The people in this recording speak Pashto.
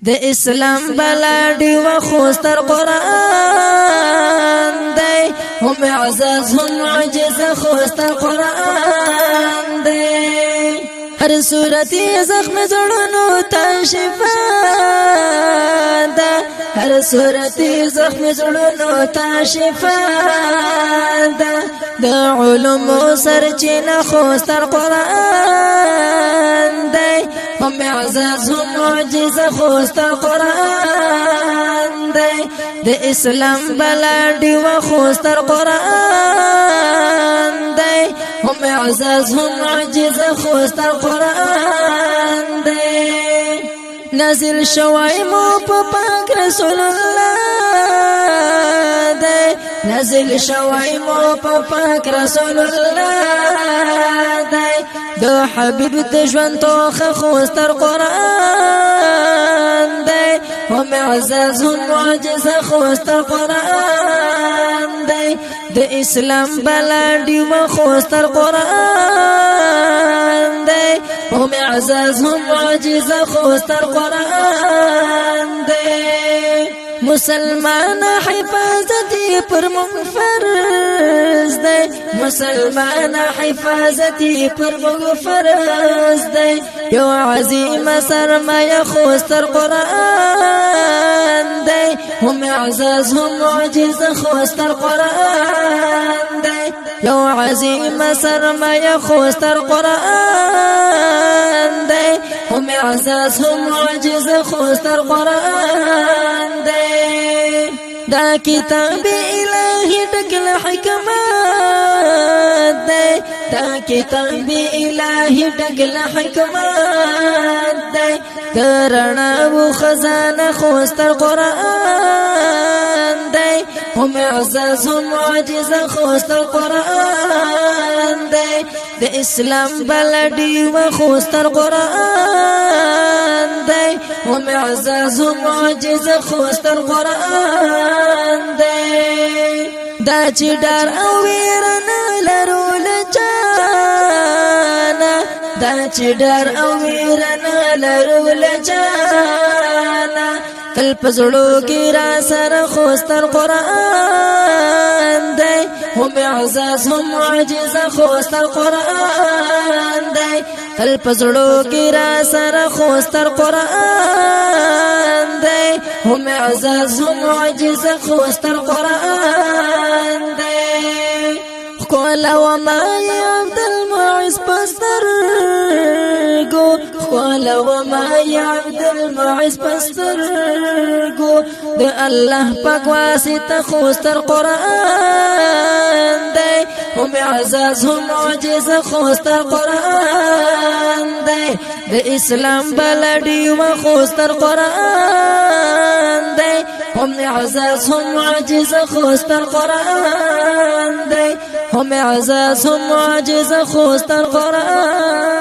د اسلام بلادي وخوستر قرآن دی هم اعزاز هم معجزه خوستر قرآن دی هر صورتي زخم زړونو ته شفا ده هر صورتي زخم زړونو ته شفا ده د علومو سرچینه خوستر قرآن دی هم اعزاز هم معجزه خوستر قرآن دی د اسلام بلادي وخوستر قرآن دی هم اعزاز هم معجزه خوستر قرآن دی نازل شوی مو په پاک رسول الله دی نازل شوی مو په پاک رسول الله دی د حبیب د ژوند توخه خوستر قرآن دی هم اعزاز هم معجزه خوستر قرآن دی د اسلام بلادي وخوستر قرآن دی هم اعزاز هم معجزه خوستر قرآن دی مسلمان حفاظتي پر مغفرز دی مسلمان حفاظتي پر مغفرز دی یو عظیم سرمایه خوستر قرآن دی هم اعزاز هم معجزه خوستر قرآن دی یو عظیم سرمایه خوستر قرآن دی هم اعزاز هم معجزه خوستر قرآن دی دا کتاب الهی ډکل حکمت دی دا کتاب الهی ډکل حکمت دی درنا و خزانه خوستر قرآن دی هم اعزاز هم معجزه خوستر قرآن دی د اسلام بلادي وخوستر قرآن دی هم اعزاز هم معجزه خوستر قرآن دی دا چې ډار او ویره نه لرو لجانا دا چې ډار او ویره نه لرو لجانا تل پزړو کې را سره خوستر قرآن دی هم اعزاز هم معجزه خوستر قرآن دی تل پزړو کې را سره خوستر قرآن دی هم اعزاز هم معجزه خوستر قرآن دی قال وما عبد المعز پسترګو قال وما عبد المعز پسترګو د الله پاک واسطه خوستر قرآن دی هم اعزاز هم معجزه خوستر قرآن دی د اسلام بلادي وخوستر قرآن دی هم اعزاز هم معجزه خوستر قرآن دی هم اعزاز هم معجزه خوستر قرآن